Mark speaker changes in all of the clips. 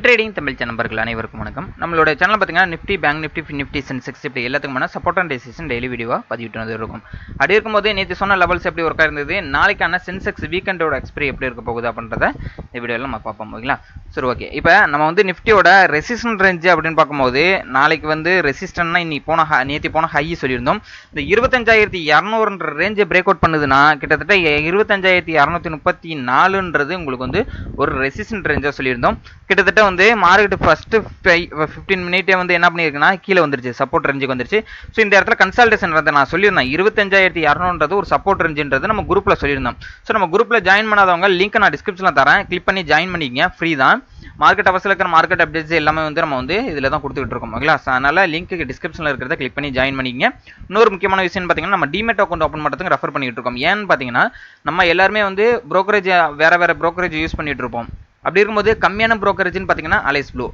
Speaker 1: Trading Tamil நண்பர்கள் அனைவருக்கும் வணக்கம். நம்மளோட சேனல் பார்த்தீங்கன்னா Nifty, bank Nifty, fin Nifty, Sensex இப்படி எல்லாத்துக்குமான சப்போர்ட் அண்ட் ரெசிஸ்டன்ஸ் டெய்லி வீடியோவாக பதிவிட்டு வந்து இருக்கும். அப்படி இருக்கும்போது நேற்று சொன்ன லெவல்ஸ் எப்படி ஒர்க்காக இருந்தது, நாளைக்கான சென்செக்ஸ் வீக்கெண்டோட எக்ஸ்பிரி எப்படி இருக்க போகுது அப்படின்றத இந்த வீடியோவில் நம்ம பார்ப்போம். ஓகேங்களா? சரி, ஓகே. இப்போ நம்ம வந்து நிஃப்டியோட ரெசிஸ்டன்ஸ் ரேஞ்சு அப்படின்னு பார்க்கும்போது நாளைக்கு வந்து ரெசிஸ்டன்ட்னா இன்னைக்கு நேற்று போன ஹை சொல்லியிருந்தோம். இந்த 25,200 ரேஞ்சை பிரேக் அவுட் பண்ணுதுன்னா கிட்டத்தட்ட 25,234 உங்களுக்கு வந்து ஒரு ரெசிஸ்டன்ட் ரேஞ்சாக சொல்லியிருந்தோம். கிட்டத்தட்ட வந்து மார்க்கெட் ஃபர்ஸ்ட் 15 மினிட்டே வந்து என்ன பண்ணியிருக்குன்னா கீழே வந்துருச்சு, சப்போர்ட் ரேஞ்சுக்கு வந்துருச்சு. ஸோ இந்த இடத்துல கன்சல்டேஷன் நான் சொல்லியிருந்தேன் 25,200 ஒரு சப்போர்ட் ரேஞ்சுன்றது நம்ம குரூப்பில் சொல்லியிருந்தோம். ஸோ நம்ம குரூப்பில் ஜாயின் பண்ணாதவங்க லிங்க் நான் டிஸ்கிரிப்ஷனில் தரேன், கிளிக் பண்ணி ஜாயின் பண்ணிக்கங்க, ஃப்ரீ தான். மார்க்கெட் அவசியம் இருக்கிற மார்க்கெட் அப்டேட்ஸ் எல்லாமே வந்து நம்ம வந்து இதில் தான் கொடுத்துட்டு இருக்கோம். ஓகேங்களா? அதனால லிங்க் டிஸ்கிரிப்ஷனில் இருக்கிறத கிளிக் பண்ணி ஜாயின் பண்ணிக்கங்க. இன்னொரு முக்கியமான விஷயம் பார்த்தீங்கன்னா நம்ம டிமெட் அக்கௌண்ட் ஓப்பன் பண்ணுறதுக்கு ரெஃபர் பண்ணிட்டு இருக்கோம். ஏன்னு பார்த்தீங்கன்னா நம்ம எல்லாருமே வந்து ப்ரோக்கரேஜ் வேற ப்ரோக்கரேஜ் யூஸ் பண்ணிட்டு இருப்போம். அப்படி இருக்கும்போது கம்மியான ப்ரோக்கரேஜ்னு பார்த்தீங்கன்னா அலைஸ் ப்ளூ.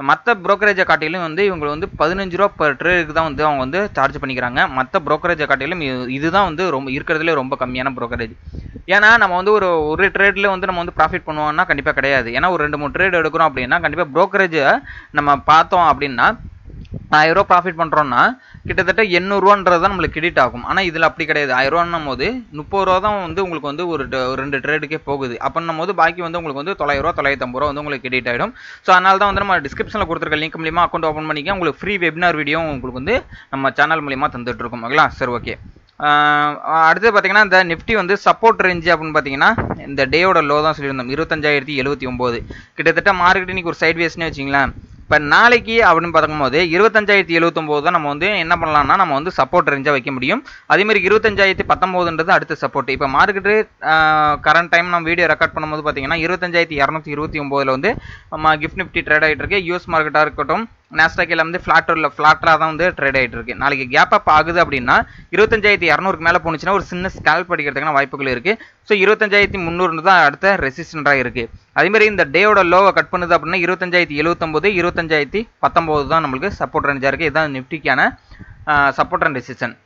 Speaker 1: மற்ற ப்ரோக்கரேஜை காட்டிலும் வந்து இவங்க வந்து 15 ரூபா பர் ட்ரேடுக்கு தான் வந்து அவங்க வந்து சார்ஜ் பண்ணிக்கிறாங்க. மற்ற ப்ரோக்கரேஜை காட்டிலும் இதுதான் வந்து ரொம்ப இருக்கிறதுலே ரொம்ப கம்மியான ப்ரோக்கரேஜ். ஏன்னா நம்ம வந்து ஒரு ட்ரேடில் வந்து நம்ம வந்து ப்ராஃபிட் பண்ணுவோம்னா கண்டிப்பாக கிடையாது. ஏன்னா ஒரு 2-3 ட்ரேட் எடுக்கிறோம் அப்படின்னா கண்டிப்பாக ப்ரோக்கரேஜை நம்ம பார்த்தோம் அப்படின்னா 1000 ரூபா ப்ராஃபிட் பண்ணுறோம்னா கிட்டத்தட்ட 800 தான் நம்மளுக்கு கிரெடிட் ஆகும். ஆனால் இதில் அப்படி கிடையாது. 1000 ரூபான்னும் போது 30 ரூபா தான் வந்து உங்களுக்கு வந்து ஒரு 2 ட்ரேடுக்கே போகுது. அப்படின்னும் போது பாக்கி வந்து உங்களுக்கு வந்து 900 ரூபா 950 ரூபா வந்து உங்களுக்கு கிரெடிட் ஆகிடும். ஸோ அதனால தான் வந்து நம்ம டிஸ்கிரிப்ஷனில் கொடுத்துருக்க லிங்க் மூலியமாக அக்கௌண்ட் ஓப்பன் பண்ணிக்க உங்களுக்கு ஃப்ரீ வெபினார் வீடியோ உங்களுக்கு வந்து நம்ம சேனல் மூலியமாக தந்துட்டு இருக்கோம். ஓகேங்களா? சரி, ஓகே. அடுத்து பார்த்தீங்கன்னா இந்த நிஃப்டி வந்து சப்போர்ட் ரேஞ்சு அப்படின்னு பார்த்தீங்கன்னா இந்த டேயோட லோ தான் சொல்லியிருந்தோம் 25,079. கிட்டத்தட்ட மார்க்கெட் இன்னைக்கு ஒரு சைட் வேஸ்ட்னே வச்சிங்களேன். இப்போ நாளைக்கு அப்படின்னு பார்க்கும்போது 25,079 தான் நம்ம வந்து என்ன பண்ணலாம்னா நம்ம வந்து சப்போர்ட் ரேஞ்சாக வைக்க முடியும். அதேமாதிரி 25,019 அடுத்த சப்போர்ட். இப்போ மார்க்கெட்டு கரண்ட் டைம் நம்ம வீடியோ ரெக்கார்ட் பண்ணும்போது பார்த்தீங்கன்னா 25,229 வந்து நம்ம கிஃப்ட் நிஃப்டி ட்ரேட் ஆகிட்டு இருக்கு. யூஎஸ் மார்க்கெட்டாக இருக்கட்டும், நாஸ்டாக்கில் வந்து ஃப்ளாட்டாக தான் வந்து ட்ரேட் ஆகிட்டு இருக்கு. நாளைக்கு கேப் அப் ஆகுது அப்படின்னா 25,200 மேலே போனுச்சுன்னா ஒரு சின்ன ஸ்கேல்ப் அடிக்கிறதுக்கான வாய்ப்புகள் இருக்கு. ஸோ 25,300 தான் அடுத்த ரெசிஸ்டண்டாக இருக்கு. அதேமாதிரி இந்த டேயோட லோவை கட் பண்ணுது அப்படின்னா 25,079, 25,019 தான் நம்மளுக்கு சப்போர்ட் ரேஞ்சாக இருக்கு. இதுதான் நிஃப்டிக்கான சப்போர்ட் அண்ட் ரெசிஸ்டன்.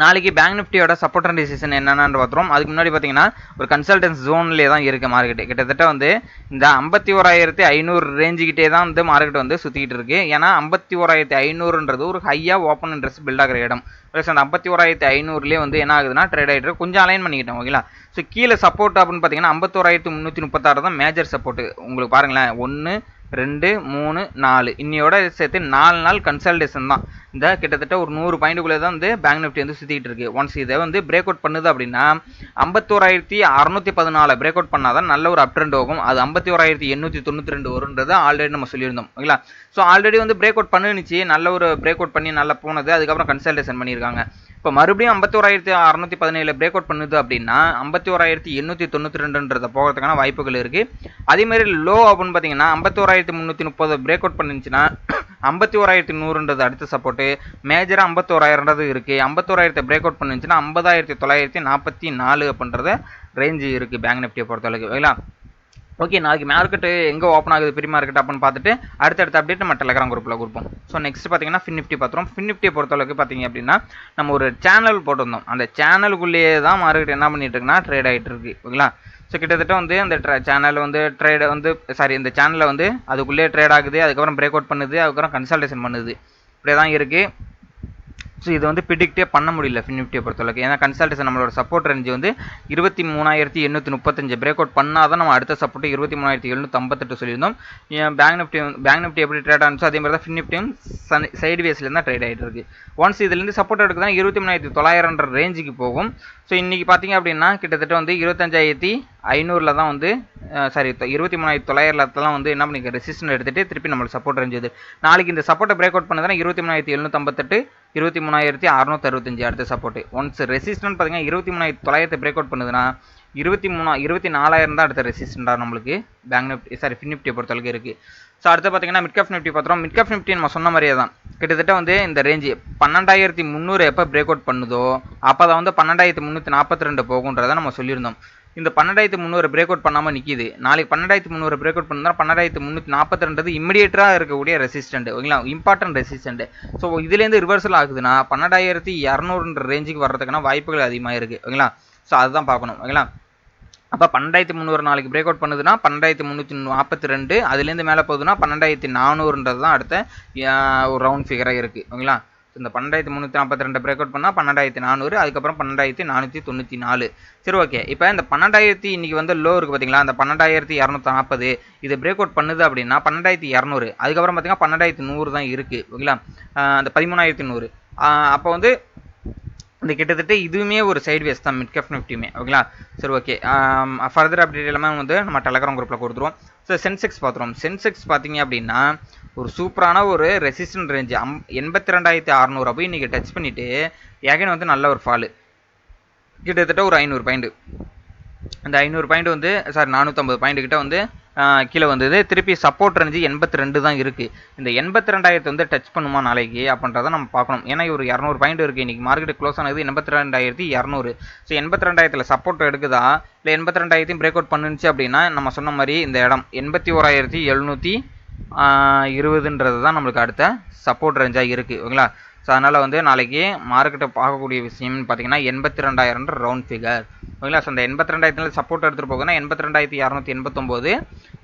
Speaker 1: நாளைக்கு பேங்க் நிஃப்டியோட சப்போர்ட் அண்ட் ரெசிஸ்டன் என்னென்னு பார்த்துறோம். அதுக்கு முன்னாடி பார்த்தீங்கன்னா ஒரு கன்சல்டன்ஸ் ஜோன்லேயே தான் இருக்குது மார்க்கெட்டு. கிட்டத்தட்ட வந்து இந்த 51,500 ரேஞ்சுக்கிட்டே தான் வந்து மார்க்கெட் வந்து சுற்றிக்கிட்டு இருக்கு. ஏன்னா 51,500 ஒரு ஹையாக ஓப்பன் இன்ட்ரெஸ்ட் பில்ட் ஆகிற இடம். ப்ளஸ் அந்த 51,500 வந்து என்ன ஆகுதுன்னா ட்ரேட் ஆகிட்டு கொஞ்சம் அலைன் பண்ணிக்கிட்டோம். ஓகேங்களா? ஸோ கீழே சப்போர்ட் அப்படின்னு பார்த்தீங்கன்னா 51,336 தான் மேஜர் சப்போர்ட். உங்களுக்கு பாருங்களேன் 1, 2, 3, 4 இன்னையோட சேர்த்து 4 நாள் கன்சல்டேஷன் தான். இந்த கிட்டத்தட்ட ஒரு 100 பாயிண்ட்டுக்குள்ளே தான் வந்து பேங்க் நிஃப்டி வந்து சுற்றிட்டு இருக்கு. ஒன்ஸ் இதை வந்து பிரேக் அவுட் பண்ணுது அப்படின்னா 51,614 பிரேக் அவுட் பண்ணாதான் நல்ல ஒரு அப் ட்ரெண்ட் ஆகும். அது 51,892 வரும்ன்றது ஆல்ரெடி நம்ம சொல்லியிருந்தோம். ஓகேங்களா? ஸோ ஆல்ரெடி வந்து பிரேக் அவுட் பண்ணிச்சு, நல்ல ஒரு பிரேக் அவுட் பண்ணி நல்லா போனது. அதுக்கப்புறம் கன்சல்டேஷன் பண்ணியிருக்காங்க. இப்போ மறுபடியும் 51,617 பிரேக் அவுட் பண்ணுது அப்படின்னா 51,892 போகிறதுக்கான வாய்ப்புகள் இருக்கு. அதே மாதிரி லோ அப்படின்னு பார்த்தீங்கன்னா 51,330 பிரேக் அவுட் பண்ணிச்சுன்னா 51,100 அடுத்த சப்போர்ட்டு. மேஜராக 51,000 இருக்கு. 51,000 பிரேக் அவுட் பண்ணிச்சுன்னா 50,944 அப்படின்றத ரேஞ்சு இருக்கு பேங்க் நிஃப்டியை பொறுத்தளவுக்கு. ஓகேங்களா? ஓகே, நாளைக்கு மார்க்கெட்டு எங்கே ஓப்பன் ஆகுது ப்ரீ மார்க்கெட் அப்படின்னு பார்த்துட்டு அடுத்தடுத்த அப்டேட் நம்ம டெலகிராம் குரூப்பில் கொடுப்போம். ஸோ நெக்ஸ்ட் பார்த்தீங்கன்னா ஃபின் நிஃப்டி பார்த்துருவோம். ஃபின் நிஃப்டியை பொறுத்தளவுக்கு பார்த்தீங்க அப்படின்னா நம்ம ஒரு சேனல் போட்டிருந்தோம். அந்த சேனலுக்குள்ளேயே தான் மார்க்கெட் என்ன பண்ணிட்டு இருக்குன்னா ட்ரேட் ஆகிட்டு இருக்கு. ஓகேங்களா? ஸோ கிட்டத்தட்ட வந்து அந்த சேனல் வந்து ட்ரேட் வந்து இந்த சேனலில் வந்து அதுக்குள்ளேயே ட்ரேட் ஆகுது, அதுக்கப்புறம் பிரேக் அவுட் பண்ணுது, அதுக்கப்புறம் கன்சல்டேஷன் பண்ணுது. இப்படியே தான் இருக்குது. ஸோ இது வந்து ப்ரிடிக்டே பண்ண முடியல ஃபின் நிஃப்டியை பொறுத்தளவுக்கு. ஏன்னா கன்சல்டேஷன் நம்மளோட சப்போர்ட் ரேஞ்சு வந்து 23,835 பிரேக் அவுட் பண்ணால் தான் நம்ம அடுத்த சப்போர்ட் 23,758 சொல்லியிருந்தோம். பேங்க் நிஃப்டி எப்படி ட்ரேட் ஆனிச்சோ அதே மாதிரி தான் ஃபின் நிஃப்டியும் சைடு வேஸ்ல தான் ட்ரேட் ஆகிட்டு இருக்கு. ஒன்ஸ் இதுலேருந்து சப்போர்ட் எடுக்குதுன்னா 23,900 ரேஞ்சுக்கு போகும். ஸோ இன்றைக்கி பார்த்தீங்க அப்படின்னா கிட்டத்தட்ட வந்து 25,500 தான் வந்து 23,900 வந்து என்ன பண்ணிக்க ரெசிஸ்டன் எடுத்துகிட்டு திருப்பி நம்மளுக்கு சப்போர்ட் ரேஞ்சு இது. நாளைக்கு இந்த சப்போர்ட்டை பிரேக் அவுட் பண்ணதுன்னா 23,758, 23,665 அடுத்த சப்போர்ட். ஒன்ஸ் ரெசிஸ்டன்ட் பார்த்தீங்கன்னா 23,900 பிரேக் அவுட் பண்ணுதுன்னா 24,000 தான் அடுத்த ரெசிஸ்டண்டாக நம்மளுக்கு பேங்க் நிஃப்டி ஃபின் நிஃப்டியை பொறுத்தளவுக்கு இருக்குது. ஸோ அடுத்து பார்த்தீங்கன்னா மிட் கேப் நிஃப்டி பார்த்துறோம். மிட் கேப் நிஃப்டி நம்ம சொன்ன மாதிரியே தான் கிட்டத்தட்ட வந்து இந்த ரேஞ்சு 12,300 எப்போ பிரேக் அவுட் பண்ணுதோ அப்போ தான் வந்து 12,342 போகுன்றதை நம்ம சொல்லியிருந்தோம். இந்த 12,300 பிரேக் அவுட் பண்ணாமல் நிற்கிது. நாளைக்கு 12,300 பிரேக் அவுட் பண்ணால் 12,342 இமிடியேட்டாக இருக்கக்கூடிய ரெசிஸ்டன்ட். ஓகேங்களா? Important resistant. ஸோ இதுலேருந்து ரிவர்சல் ஆகுதுன்னா 12,200 ரேஞ்சுக்கு வர்றதுக்கான வாய்ப்புகள் அதிகமாக இருக்குது. ஓகேங்களா? ஸோ அதுதான் பார்க்கணும். ஓகேங்களா? அப்போ 12300 நாளைக்கு பிரேக் அவுட் பண்ணுதுன்னா 12342, அதுலேருந்து மேலே போகுதுன்னா 12400ன்றது தான் அடுத்த ஒரு ரவுண்ட் ஃபிகராக இருக்குது. ஓகேங்களா? இந்த 12342 பிரேக் அவுட் பண்ணால் 12400, அதுக்கப்புறம் 12494. சரி, ஓகே. இப்போ இந்த 12000 இன்னைக்கு வந்து லோ இருக்குது பார்த்தீங்களா, அந்த 12240 இது பிரேக் அவுட் பண்ணுது அப்படின்னா 12200, அதுக்கப்புறம் பார்த்தீங்கன்னா 12100 தான் இருக்குது. ஓகேங்களா? அந்த 13100. அப்போ வந்து இந்த கிட்டத்தட்ட இதுவுமே ஒரு சைட்வேஸ் தான் மிட் கேப் நிஃப்டியுமே. ஓகேங்களா? சரி, ஓகே. ஃபர்தர் அப்டேட் எல்லாமே வந்து நம்ம டெலகிராம் குரூப்பில் கொடுத்துருவோம். ஸோ சென்செக்ஸ் பார்த்துருவோம். சென்செக்ஸ் பார்த்தீங்க அப்படின்னா ஒரு சூப்பரான ஒரு ரெசிஸ்டன்ட் ரேஞ்சு 82,600 போய் இன்றைக்கி டச் பண்ணிவிட்டு ஏகன் வந்து நல்ல ஒரு ஃபாலு கிட்டத்தட்ட ஒரு 500 பாயிண்ட். அந்த 500 பாயிண்ட் வந்து 450 பாயிண்ட் கிட்ட வந்து கீழே வந்தது. திருப்பி சப்போர்ட் ரேஞ்சு 82 தான் இருக்குது. இந்த 82,000 வந்து டச் பண்ணுமா நாளைக்கு அப்படின்றத நம்ம பார்க்கணும். ஏன்னா ஒரு 200 பாயிண்ட் இருக்குது. இன்றைக்கி மார்க்கெட் க்ளோஸ் ஆனது 82,200. ஸோ 82,000 சப்போர்ட் எடுக்குதா இல்லை 82,000 பிரேக் அவுட் பண்ணுச்சு அப்படின்னா நம்ம சொன்ன மாதிரி இந்த இடம் 81,720ன்றது தான் நம்மளுக்கு அடுத்த சப்போர்ட் ரேஞ்சாக இருக்குது. ஓகேங்களா? ஸோ அதனால் வந்து நாளைக்கு மார்க்கெட்டை பார்க்கக்கூடிய விஷயம்னு பார்த்தீங்கன்னா 82,000 ரவுண்ட் ஃபிகர். ஓகேங்களா? ஸோ அந்த 82,000 சப்போர்ட் எடுத்துகிட்டு போகுதுன்னா 82,289,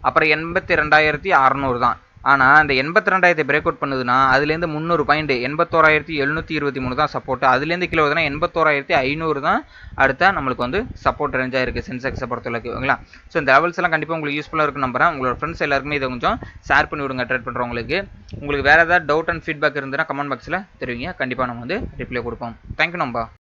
Speaker 1: அப்புறம் 82,600 தான். ஆனால் அந்த 82,000 பிரேக் அவுட் பண்ணுதுன்னா அதுலேருந்து 300 பாயிண்ட் 81,723 தான் சப்போர்ட். அதுலேருந்து கீழே வருதுன்னா 81,500 தான் அடுத்த நம்மளுக்கு வந்து சப்போர்ட் ரேஞ்சாக இருக்குது சென்செக்ஸை பொறுத்தளவுக்கு. ஓகேங்களா? ஸோ இந்த லெவல்ஸ் எல்லாம் கண்டிப்பாக உங்களுக்கு யூஸ்ஃபுல்லாக இருக்குன்னு நம்புறேன். உங்களோட ஃப்ரெண்ட்ஸ் எல்லாருக்குமே இதை கொஞ்சம் ஷேர் பண்ணி விடுங்க ட்ரேட் பண்ணுறவங்களுக்கு. உங்களுக்கு வேறு ஏதாவது டவுட் அண்ட் ஃபீட்பேக் இருந்ததுன்னா கமெண்ட் பாக்ஸில் தெரிவிங்க. கண்டிப்பாக நம்ம வந்து ரிப்ளை கொடுப்போம். தேங்க்யூ நம்பா.